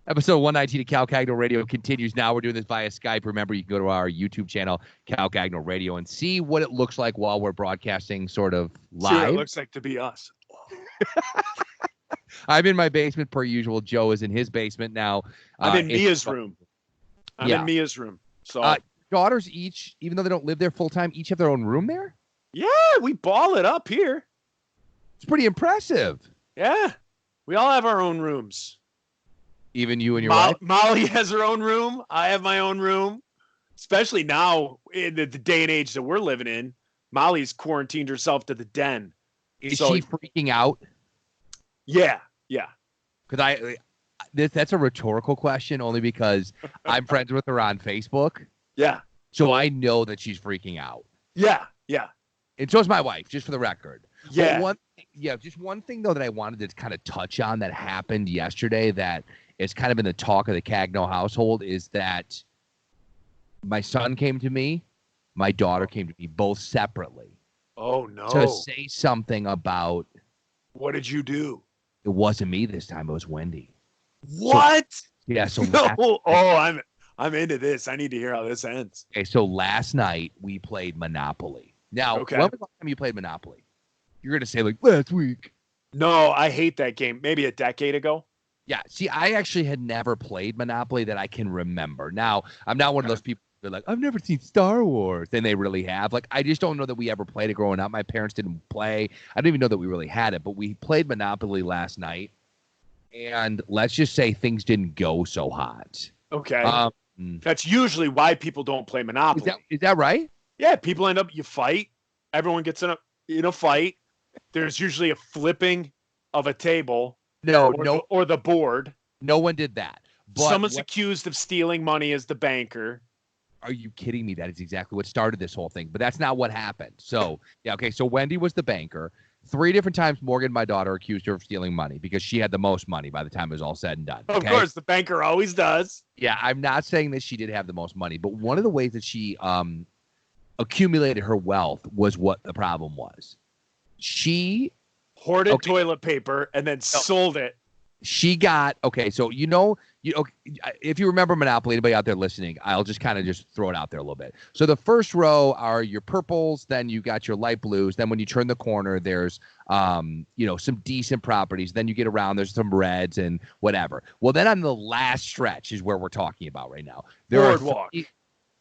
Episode 119 of Cal Cagno Radio continues now. We're doing this via Skype. Remember, you can go to our YouTube channel, Cal Cagno Radio, and see what it looks like while we're broadcasting sort of live. See what it looks like to be us. I'm in my basement per usual. Joe is in his basement now. I'm in Mia's room. I'm in Mia's room. So daughters each, even though they don't live there full time, each have their own room there? Yeah, we ball it up here. It's pretty impressive. Yeah, we all have our own rooms. Even you and your wife? Molly has her own room. I have my own room. Especially now in the day and age that we're living in. Molly's quarantined herself to the den. Is she freaking out? Yeah. Because that's a rhetorical question only because I'm friends with her on Facebook. Yeah. So I know that she's freaking out. Yeah. And so is my wife, just for the record. Yeah. Just one thing, though, that I wanted to kind of touch on that happened yesterday that is kind of in the talk of the Cagno household is that my son came to me, my daughter came to me, both separately. Oh, no. To say something about. What did you do? It wasn't me this time. It was Wendy. What? So no. I'm into this. I need to hear how this ends. Okay, so last night we played Monopoly. Now, when was the last time you played Monopoly? You're going to say, like, last week. No, I hate that game. Maybe a decade ago. Yeah, see, I actually had never played Monopoly that I can remember. Now, I'm not one of those people that are like, I've never seen Star Wars, and they really have. Like, I just don't know that we ever played it growing up. My parents didn't play. I don't even know that we really had it, but we played Monopoly last night, and let's just say things didn't go so hot. Okay. That's usually why people don't play Monopoly. Is that right? Yeah, people end up, you fight. Everyone gets in a fight. There's usually a flipping of a table. Or the board. No one did that. But someone's accused of stealing money as the banker. Are you kidding me? That is exactly what started this whole thing. But that's not what happened. So, so Wendy was the banker. 3 different times Morgan, my daughter, accused her of stealing money because she had the most money by the time it was all said and done. Okay? Of course, the banker always does. Yeah, I'm not saying that she did have the most money, but one of the ways that she accumulated her wealth was what the problem was. She hoarded toilet paper and then sold it. She got so if you remember Monopoly, anybody out there listening, I'll just kind of just throw it out there a little bit. So the first row are your purples, then you got your light blues, then when you turn the corner, there's some decent properties, then you get around, there's some reds and whatever. Well, then on the last stretch is where we're talking about right now.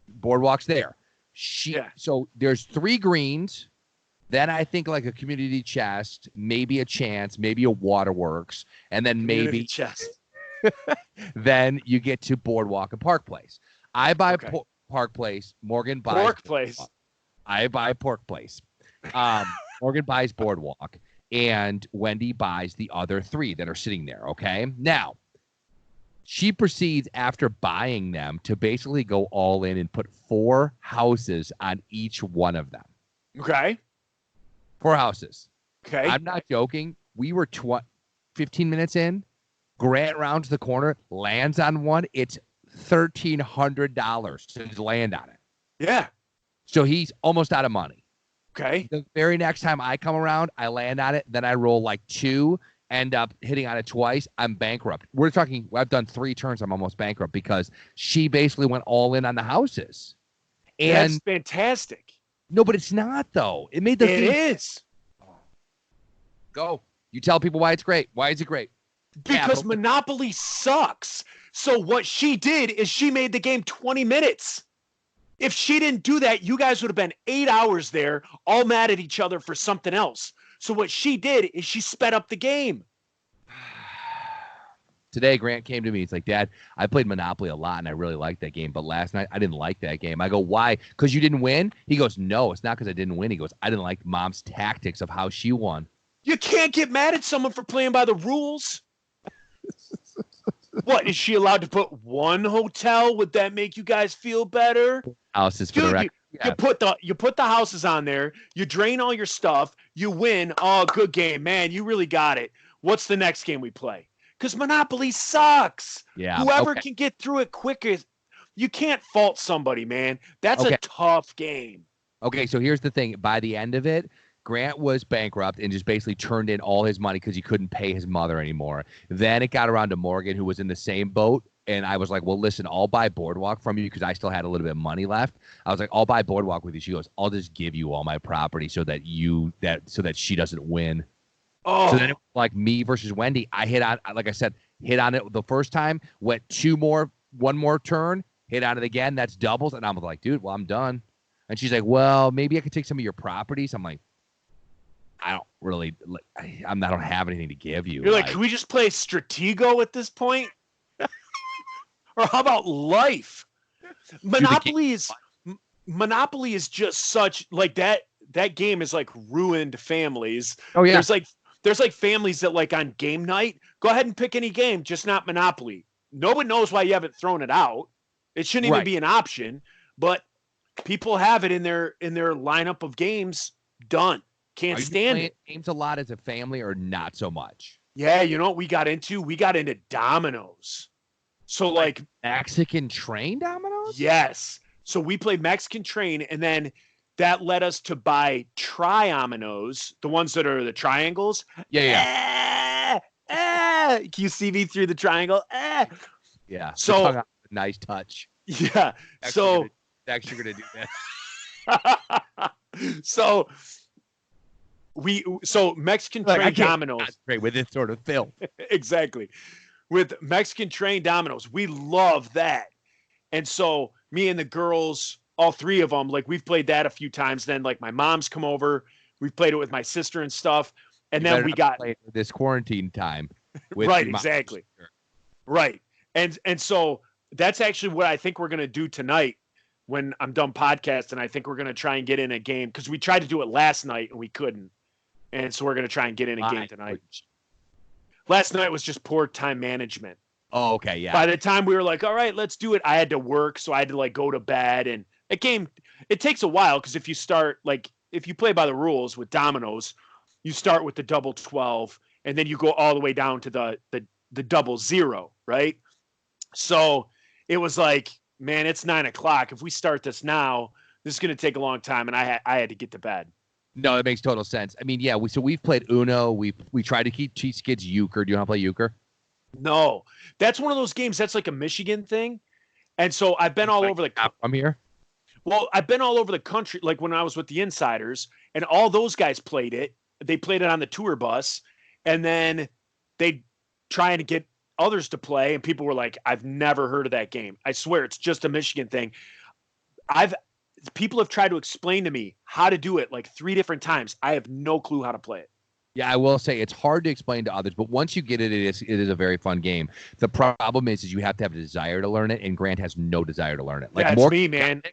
Boardwalk's there. So there's 3 greens. Then I think like a community chest, maybe a chance, maybe a waterworks, and then maybe chest. Then you get to Boardwalk and Park Place. I buy Park Place. Morgan buys Pork Place. I buy Pork Place. Morgan buys Boardwalk, and Wendy buys the other 3 that are sitting there. Okay, now she proceeds after buying them to basically go all in and put 4 houses on each one of them. Okay. 4 houses. Okay. I'm not joking. We were 15 minutes in. Grant rounds the corner, lands on one. It's $1,300 to land on it. Yeah. So he's almost out of money. Okay. The very next time I come around, I land on it. Then I roll like 2, end up hitting on it twice. I'm bankrupt. We're talking, I've done 3 turns. I'm almost bankrupt because she basically went all in on the houses. And that's fantastic. No, but it's not, though. It made the thing. It is. Go. You tell people why it's great. Why is it great? Because Monopoly sucks. So what she did is she made the game 20 minutes. If she didn't do that, you guys would have been 8 hours there, all mad at each other for something else. So what she did is she sped up the game. Today, Grant came to me. He's like, Dad, I played Monopoly a lot, and I really liked that game. But last night, I didn't like that game. I go, why? Because you didn't win? He goes, no, it's not because I didn't win. He goes, I didn't like Mom's tactics of how she won. You can't get mad at someone for playing by the rules. What, is she allowed to put 1 hotel? Would that make you guys feel better? Houses for the record. You put the houses on there. You drain all your stuff. You win. Oh, good game, man. You really got it. What's the next game we play? Because Monopoly sucks. Yeah. Whoever can get through it quicker. You can't fault somebody, man. That's a tough game. Okay, so here's the thing. By the end of it, Grant was bankrupt and just basically turned in all his money because he couldn't pay his mother anymore. Then it got around to Morgan, who was in the same boat. And I was like, well, listen, I'll buy Boardwalk from you because I still had a little bit of money left. I was like, I'll buy Boardwalk with you. She goes, I'll just give you all my property so that she doesn't win. Oh. So then it was like me versus Wendy. I hit on, like I said, hit on it the first time, went one more turn, hit on it again. That's doubles. And I'm like, dude, well, I'm done. And she's like, well, maybe I could take some of your properties. I'm like, I don't really, I don't have anything to give you. You're like, can we just play Stratego at this point? Or how about life? Monopoly is just such like that. That game is like ruined families. Oh yeah. There's like families that like on game night, go ahead and pick any game, just not Monopoly. No one knows why you haven't thrown it out. It shouldn't even be an option, but people have it in their lineup of games. Done. Can't stand it. Games a lot as a family or not so much? Yeah, you know what we got into? We got into dominoes. So like Mexican Train dominoes? Yes. So we played Mexican Train, and then that led us to buy tri-dominoes, the ones that are the triangles. Yeah. Can you see me through the triangle? Yeah. So nice touch. Yeah. Actually gonna do that. So Mexican Train dominoes. Great with this sort of film. Exactly. With Mexican Train dominoes, we love that. And so me and the girls, all three of them, like we've played that a few times. Then like my mom's come over, we've played it with my sister and stuff. And then we got this quarantine time. Right, exactly. Right. And so that's actually what I think we're going to do tonight when I'm done podcasting. I think we're going to try and get in a game because we tried to do it last night and we couldn't. And so we're going to try and get in a game tonight. Last night was just poor time management. Oh, okay, yeah. By the time we were like, all right, let's do it, I had to work, so I had to like go to bed. And it takes a while because if you play by the rules with dominoes, you start with the double 12 and then you go all the way down to the double 0, right? So it was like, man, it's 9:00. If we start this now, this is going to take a long time, and I had to get to bed. No, it makes total sense. I mean, yeah, we've played Uno. We tried to teach kids euchre. Do you want to play euchre? No, that's one of those games that's like a Michigan thing, and so I've been all over the. I'm here. Well, I've been all over the country, like when I was with the Insiders, and all those guys played it. They played it on the tour bus, and then they trying to get others to play, and people were like, "I've never heard of that game. I swear, it's just a Michigan thing." People have tried to explain to me how to do it like 3 different times. I have no clue how to play it. Yeah, I will say it's hard to explain to others, but once you get it, it is a very fun game. The problem is you have to have a desire to learn it, and Grant has no desire to learn it. Like it's me, man.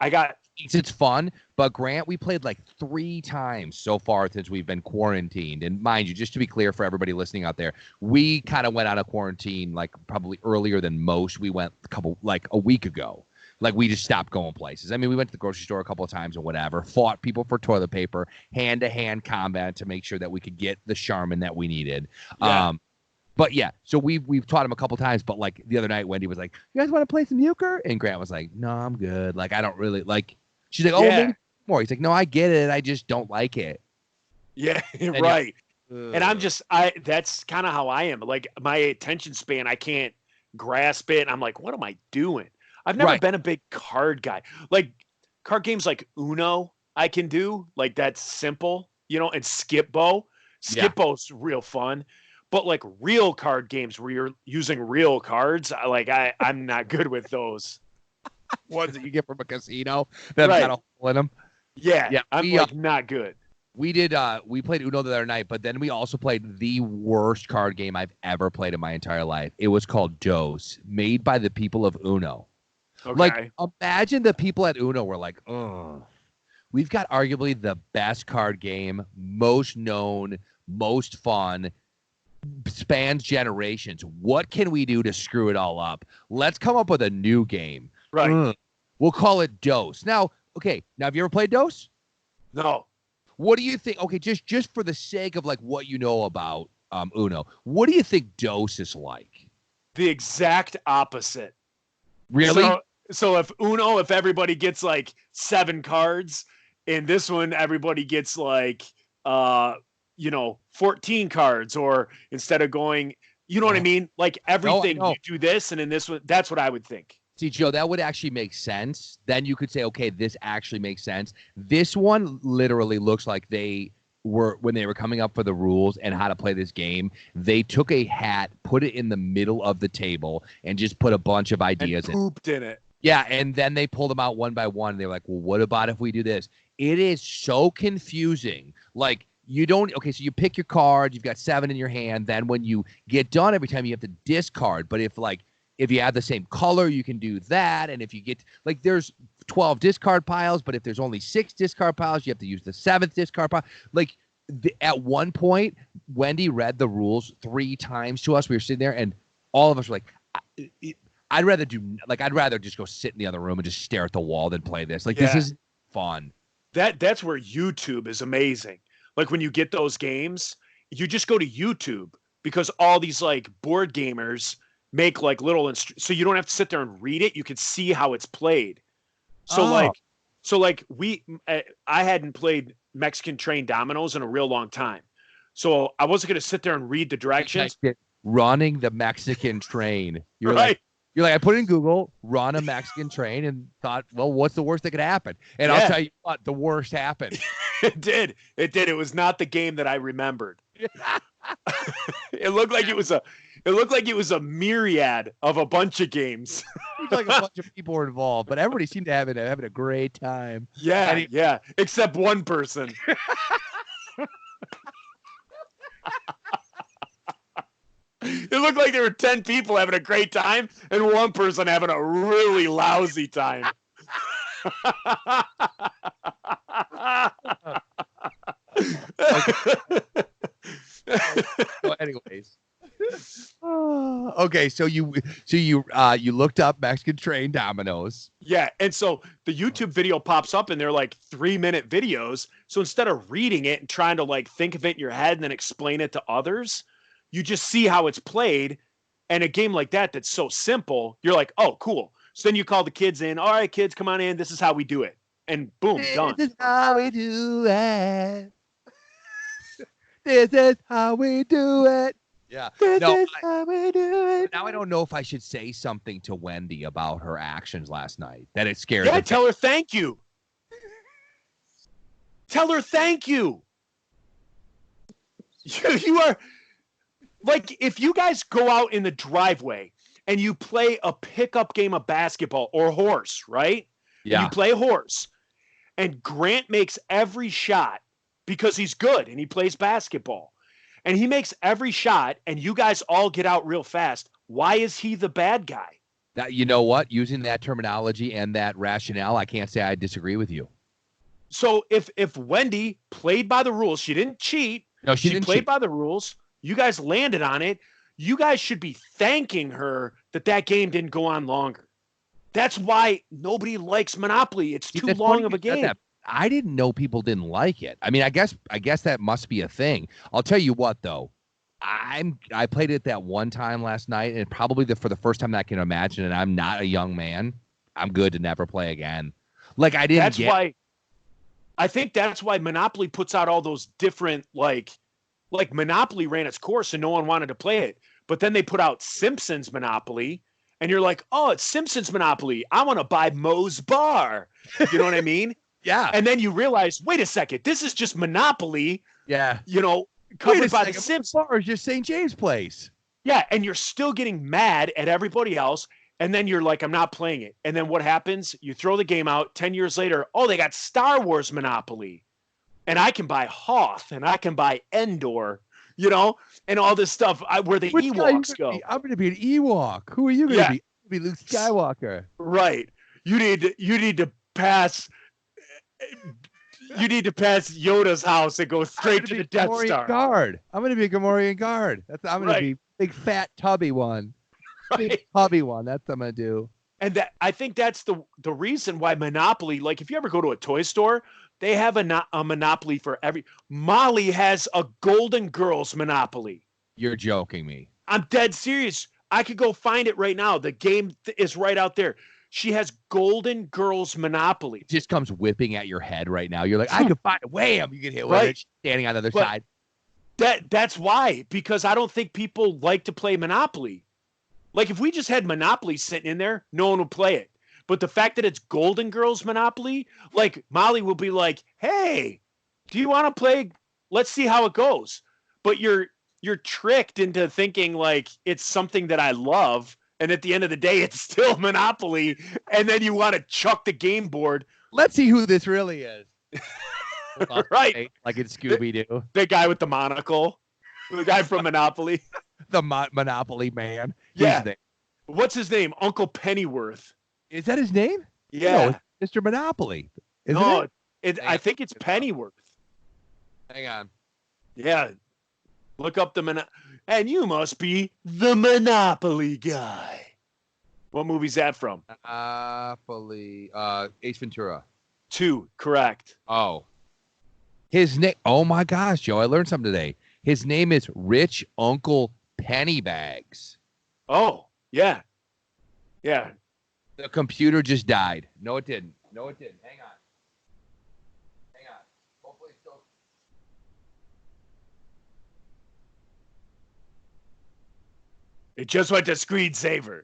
It's fun, but Grant, we played like 3 times so far since we've been quarantined. And mind you, just to be clear for everybody listening out there, we kind of went on a quarantine like probably earlier than most. We went a week ago. Like, we just stopped going places. I mean, we went to the grocery store a couple of times or whatever, fought people for toilet paper, hand-to-hand combat to make sure that we could get the Charmin that we needed. Yeah. But, yeah, so we've taught him a couple times. But, like, the other night, Wendy was like, you guys want to play some euchre? And Grant was like, no, I'm good. Like, I don't really, like, she's like, maybe more. He's like, no, I get it. I just don't like it. Yeah, right. And that's kind of how I am. Like, my attention span, I can't grasp it. And I'm like, what am I doing? I've never been a big card guy. Like card games like Uno, I can do. Like that's simple, and Skpe. Skippo's real fun. But like real card games where you're using real cards, I'm not good with those. Ones that you get from a casino that have got a hole in them. Yeah. I'm not good. We played Uno the other night, but then we also played the worst card game I've ever played in my entire life. It was called Dos, made by the people of Uno. Okay. Like, imagine the people at Uno were like, oh, we've got arguably the best card game, most known, most fun, spans generations. What can we do to screw it all up? Let's come up with a new game. Right. We'll call it Dos. Now, have you ever played Dos? No. What do you think? Okay, just for the sake of like what you know about Uno, what do you think Dos is like? The exact opposite. Really? So if everybody gets like 7 cards, in this one everybody gets like you know, 14 cards, or instead of going, you know what I mean? Like everything No. you do this, and in this one, that's what I would think. See, Joe, that would actually make sense. Then you could say, okay, this actually makes sense. This one literally looks like they were, when they were coming up for the rules and how to play this game, they took a hat, put it in the middle of the table, and just put a bunch of ideas and pooped in it. Yeah, and then they pulled them out one by one. And they were like, well, what about if we do this? It is so confusing. Like, you don't, okay, so you pick your card, you've got 7 in your hand. Then when you get done, every time you have to discard. But if you have the same color, you can do that. And if you get, like, there's 12 discard piles, but if there's only 6 discard piles, you have to use the 7th discard pile. Like, at one point, Wendy read the rules 3 times to us. We were sitting there, and all of us were like, I'd rather just go sit in the other room and just stare at the wall than play this. Like, This is fun. That's where YouTube is amazing. Like, when you get those games, you just go to YouTube, because all these like board gamers make like little so you don't have to sit there and read it. You can see how it's played. So I hadn't played Mexican Train Dominoes in a real long time. So I wasn't going to sit there and read the directions. Running the Mexican train. You're right. You're like, I put in Google, run a Mexican train, and thought, well, what's the worst that could happen? And I'll tell you what, the worst happened. It did. It was not the game that I remembered. It looked like it was a myriad of a bunch of games. It looked like a bunch of people were involved, but everybody seemed to having a great time. Yeah, except one person. It looked like there were 10 people having a great time and one person having a really lousy time. So anyways. Okay, so you looked up Mexican Train Dominoes. Yeah, and so the YouTube video pops up and they're like 3-minute videos. So instead of reading it and trying to like think of it in your head and then explain it to others, you just see how it's played. And a game like that that's so simple, you're like, oh, cool. So then you call the kids in. All right, kids, come on in. This is how we do it. And boom, done. This is how we do it. This is how we do it. Yeah. This is how we do it. Now I don't know if I should say something to Wendy about her actions last night. That it scared her. Yeah, tell her thank you. Tell her thank you. You are... Like, if you guys go out in the driveway and you play a pickup game of basketball or horse, right? Yeah. You play horse, and Grant makes every shot because he's good and he plays basketball. And he makes every shot, and you guys all get out real fast. Why is he the bad guy? That, you know what? Using that terminology and that rationale, I can't say I disagree with you. So if Wendy played by the rules, she didn't cheat. No, she didn't played cheat. By the rules. You guys landed on it. You guys should be thanking her that game didn't go on longer. That's why nobody likes Monopoly. It's too long of a game. I didn't know people didn't like it. I mean, I guess that must be a thing. I'll tell you what, though. I played it that one time last night, and probably for the first time that I can imagine, and I'm not a young man. I'm good to never play again. Like, I didn't I think that's why Monopoly puts out all those different, like Monopoly ran its course and no one wanted to play it. But then they put out Simpsons Monopoly, and you're like, oh, it's Simpsons Monopoly. I want to buy Moe's Bar. You know what I mean? Yeah. And then you realize, wait a second, this is just Monopoly. Yeah. Covered by the Simpsons. Bar is just St. James Place. Yeah, and you're still getting mad at everybody else. And then you're like, I'm not playing it. And then what happens? You throw the game out 10 years later. Oh, they got Star Wars Monopoly. And I can buy Hoth, and I can buy Endor, and all this stuff where the Ewoks go. I'm going to be an Ewok. Who are you going to be? I'm going to be Luke Skywalker. Right. You need to pass. You need to pass Yoda's house and go straight to the Death Star. Guard. I'm going to be a Gamorrean guard. I'm going to be big, fat, tubby one. Right. Big, tubby one. That's what I'm going to do. And I think that's the reason why Monopoly. Like, if you ever go to a toy store, they have a Monopoly for every. Molly has a Golden Girls Monopoly. You're joking me. I'm dead serious. I could go find it right now. The game is right out there. She has Golden Girls Monopoly. It just comes whipping at your head right now. You're like, I could find a wham. You get hit with Right. it. She's standing on the other But side. That's why, because I don't think people like to play Monopoly. Like if we just had Monopoly sitting in there, no one would play it. But the fact that it's Golden Girls Monopoly, like Molly will be like, "Hey, do you want to play? Let's see how it goes." But you're tricked into thinking like it's something that I love, and at the end of the day, it's still Monopoly. And then you want to chuck the game board. Let's see who this really is. Right. Like in Scooby-Doo. The guy with the monocle, the guy from Monopoly. The Monopoly man. Yeah. What's his name? Uncle Pennyworth. Is that his name? Yeah. No, Mr. Monopoly. No, I think it's Pennyworth. Hang on. Yeah. Look up and you must be the Monopoly guy. What movie's that from? Monopoly. Ace Ventura. 2, correct. Oh. His name. Oh my gosh, Joe! I learned something today. His name is Rich Uncle Pennybags. Oh, yeah. Yeah. The computer just died. No, it didn't. Hang on. Hopefully it's still. It just went to screensaver.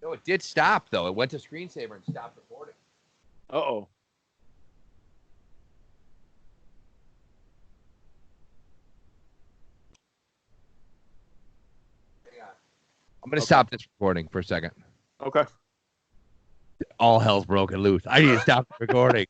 No, it did stop though. It went to screensaver and stopped recording. Uh-oh. Hang on. I'm gonna stop this recording for a second. Okay. All hell's broken loose. I need to stop the recording.